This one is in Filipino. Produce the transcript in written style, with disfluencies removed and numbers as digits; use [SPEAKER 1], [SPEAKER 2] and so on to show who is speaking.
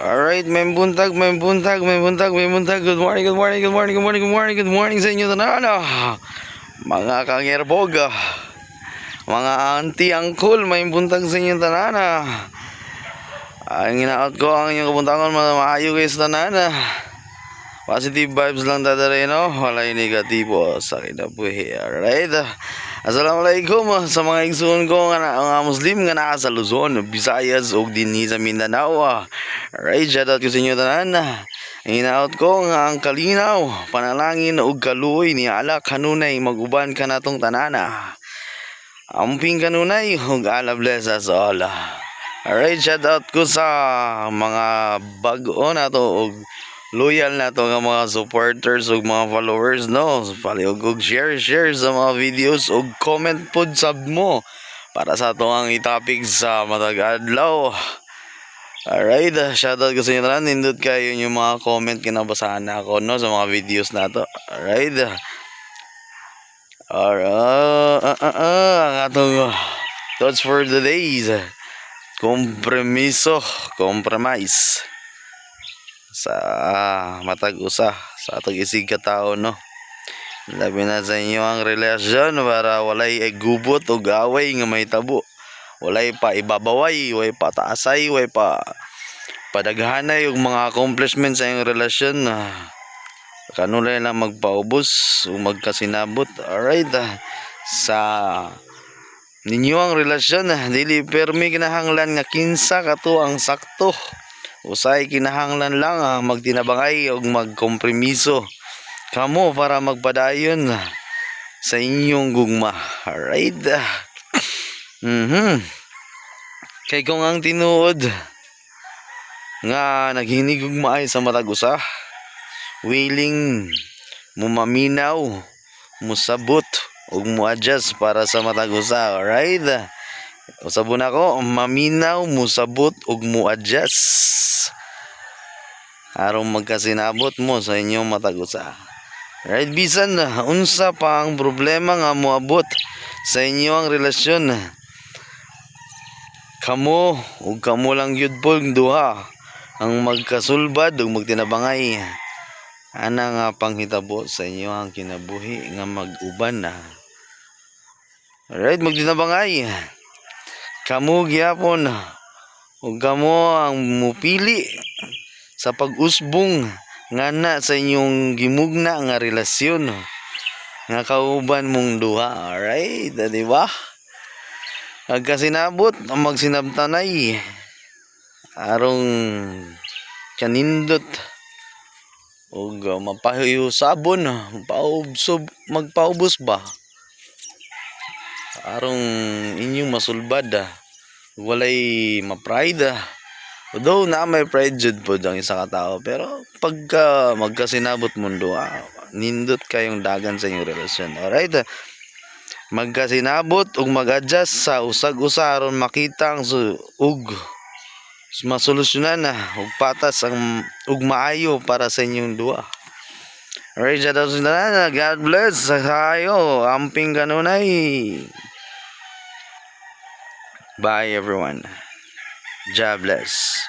[SPEAKER 1] Alright, may buntag, may buntag, may buntag, may buntag. Good morning, good morning, good morning, good morning, good morning, good morning sa inyo tanan. Mga kangerbog, mga auntie, uncle, may buntag sa inyo tanan. Ang inaot ko ang inyong kabuntangon, maayo guys tanan. Positive vibes lang dadari, no? Walay negatibo sa kinabuhi. Alright. Assalamualaikum sa mga igsoon ko nga Muslim nga naa sa Luzon, Visayas ug dinhi sa Mindanao. Alright, shout out ko sa inyo tanan. Hinaot ko nga ang kalinaw, panalangin ug kaluoy ni Allah kanunay mag-uban ka natong tanana. Amping kanunay ug Allah bless us all. Alright, shout out ko sa mga bag-o nato ug loyal na to nga mga supporters ug mga followers, no? Palihog ug share sa mga videos ug comment pod sab mo para sa ato ang i-topic sa matag adlaw. Alright, shoutout ko sa inyo tanan. Nindot kayo yung mga comment kinabasahan na ako, no, sa mga videos na to. Alright. Ang atong thoughts for the days. Compromise sa matag usa sa atong isig ka tao, no. Labi na sa inyo ang relasyon para walay gubot o away nga may tabo. Walay pa ibabaway, walay pa taasay, walay pa padaghanay yung mga accomplishments sa iyong relasyon. Kanulay lang magpaubos o magkasinabot. Alright, sa ninyo ang relasyon, dili permi kinahanglan nga kinsa kato ang sakto. Usay kinahanglan lang magtinabangay o magkompromiso kamo para magpadayon sa inyong gugma. Alright. Kay kung ang tinuod nga naghinig og maay sa matag usa, willing mo maminaw, musabot ug mo-adjust para sa matag usa. Alright. Usabon ako, maminaw, musabot ug mo-adjust aron magkasinabot mo sa inyong matag usa. Right, bisan unsa pa ang problema nga moabot sa inyo ang relasyon, kamo ug kamo lang gyud po duha ang magkasulbad ug magtinabangay ana nga panghitabo sa inyo ang kinabuhi nga mag-uban na. Alright, magtinabangay kamo gyapon ug kamo ang mupili sa pag-usbong ngana sa inyong gimugna nga relasyon nga kauban mong duha. Alright, di ba? Agkasinabot ang magsinabtanay arong kanindot ug mapahiyusabon, magpaubos ba arong inyong masulbad walay ma-pride. Although na may pride jud po ang isa ka tao, pero pagka magkasinabot mundo, nindot kayong dagan sa inyong relasyon. Alright, magkasinabot ug mag-adjust sa usag-usa aron makita ang ug masolusyonan ug patas ang ug maayo para sa inyong duha. Alright, God bless kayo, amping kanunay. Bye everyone. God bless.